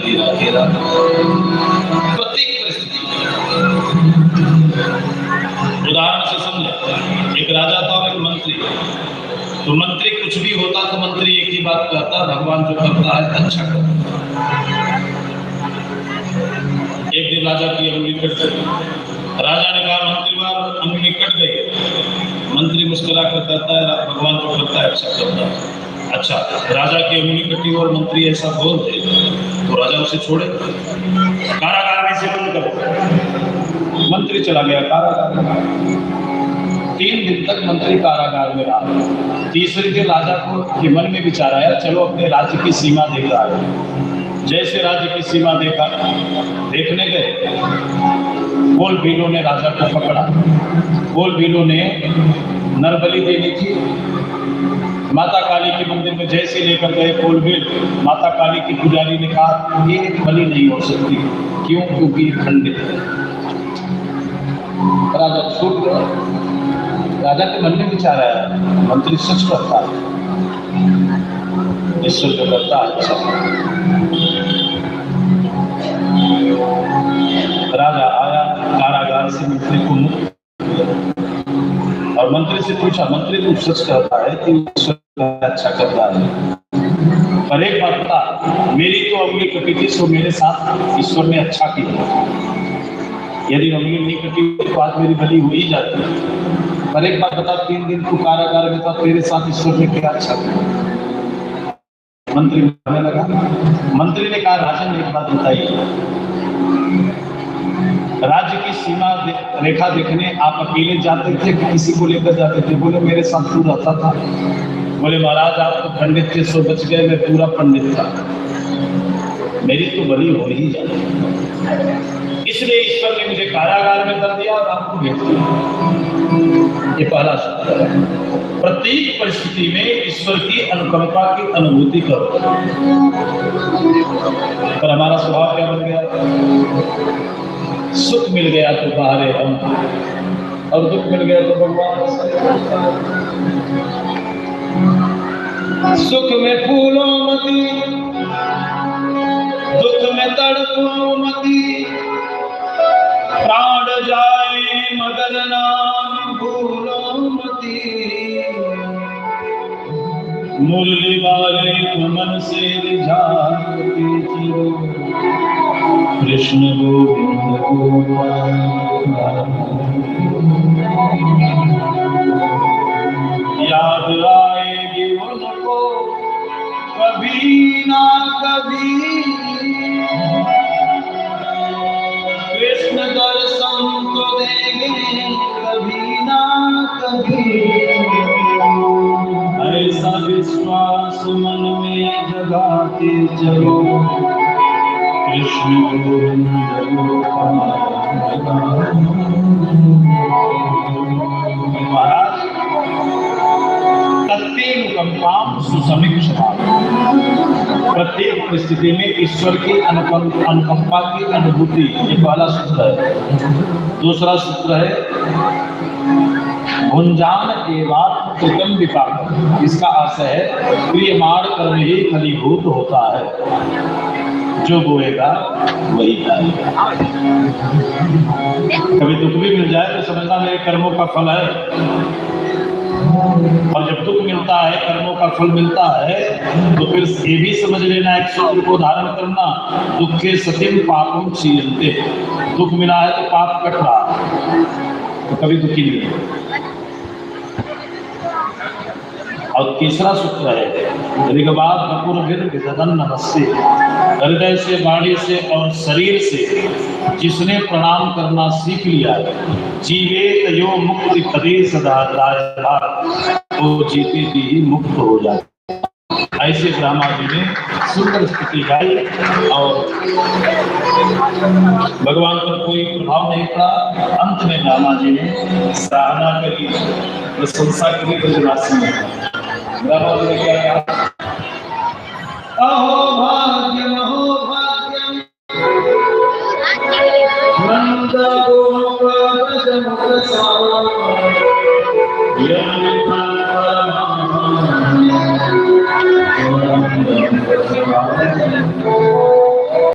तेरा तेरा प्रत्येक परिस्थिति। उदाहरण से समझे, एक राजा था और एक मंत्री। तो मंत्री कुछ भी होता तो मंत्री एक ही बात कहता, भगवान जो करता है अच्छा करता। एक दिन राजा की अंगुली कट गई। राजा ने कहा मंत्रीवार अंगुली कट गई। मंत्री मुस्कुरा कर कहता है भगवान जो करता है अच्छा करता है। अच्छा, राजा की अंगुली कटी और मंत्री ऐसा बोल दे तो राजा उसे छोड़े, कारागार में से बंद कर। मंत्री चला गया कारागार में। 3 दिन तक मंत्री कारागार में रहा। तीसरे दिन राजा को के मन में विचार आया, चलो अपने राज्य की सीमा देख रहा है। जैसे राज्य की सीमा देखने गए, कोल भीलों ने राजा को पकड़ा। कोल भीलों ने नरबलि देनी थी। माता काली के मंदिर में जैसे लेकर गए कोल भील, माता काली की पुजारी ने कहा ये बलि नहीं हो सकती। क्यों? क्योंकि खंडित है। राजा छूट गया। राजा के मन में विचार आया, मंत्री सच करता है, ईश्वर जो करता है अच्छा। राजा आया कारागार से मंत्री को मुक्त और मंत्री से पूछा, मंत्री तू सच कहता है कि ईश्वर अच्छा करता है, पर एक बात बता, मेरी तो अंगुली कटी थी सो मेरे साथ ईश्वर ने अच्छा किया। यदि अंगुली नहीं कटी तो आज मेरी बलि हो ही जाती। पर एक बात बता, 3 दिन तू कारागार में था, तेरे साथ ईश्वर ने क्या अच्छा किया? मंत्री कहने लगा। मंत्री ने कहा राजन एक बात बताइए, राज्य की सीमा रेखा देखने आप अकेले जाते थे कि किसी को लेकर जाते थे? बोले मेरे साथ तू रहता था। बोले महाराज आप तो पंडित थे सो बच गए, मैं पूरा पंडित था, मेरी तो बलि हो ही जाती। इसलिए ईश्वर ने मुझे कारागार में कर दिया और आपको भेज दिया। ये पहला सूत्र है। प्रत्येक परिस्थिति में ईश्वर की अनुकंपा की अनुभूति करो। पर हमारा स्वभाव क्या बन गया? सुख मिल गया तो बाहरे हम, और दुख मिल गया तो भगवान। सुख में फूलो मती, दुख में तड़पो मती, प्राण जाए मगर नाम भूलो मती, मुरली वाले मन से रिझाते चलो, कृष्ण गोविंद गोपाल। याद आएगी उनको कभी ना कभी, कृष्ण दर्शन तो देंगे कभी ना कभी, ऐसा विश्वास मन में जगाते चलो, कृष्ण गोविंद गोपाल। महाराज तत्तेनुकंपाम सुसमीक्षमाम, प्रत्येक परिस्थिति में ईश्वर की अनुकंपा की अनुभूति, ये पहला सूत्र है। दूसरा सूत्र है भुंजान एवात कृतम विपाक, इसका अर्थ है क्रियमाण कर्म ही फलीभूत होता है, जो बोएगा वही खाएगा। कभी दुख भी मिल जाए तो समझना मेरे कर्मों का फल है, और जब दुख मिलता है कर्मों का फल मिलता है तो फिर ये भी समझ लेना, एक सूत्र को धारण करना, दुखे सतिम पापम क्षीयन्ते, दुख मिला है तो पाप कट रहा है, तो कभी दुखी नहीं है। और तीसरा सूत्र है ऋग्वाद नमस्ते, हृदय से, वाणी से और शरीर से जिसने प्रणाम करना सीख लिया, जीवेत यो मुक्ति पदे सदा, वो जीते जी ही मुक्त हो जाए। ऐसे ब्रह्मा जी ने सुंदर स्तुति गाई और भगवान पर कोई प्रभाव नहीं पड़ा। अंत में ब्रह्मा जी ने सराहना करी, प्रशंसा करी, ब्रजवासी में ब्रह्मा जी ने क्या कहा? अहो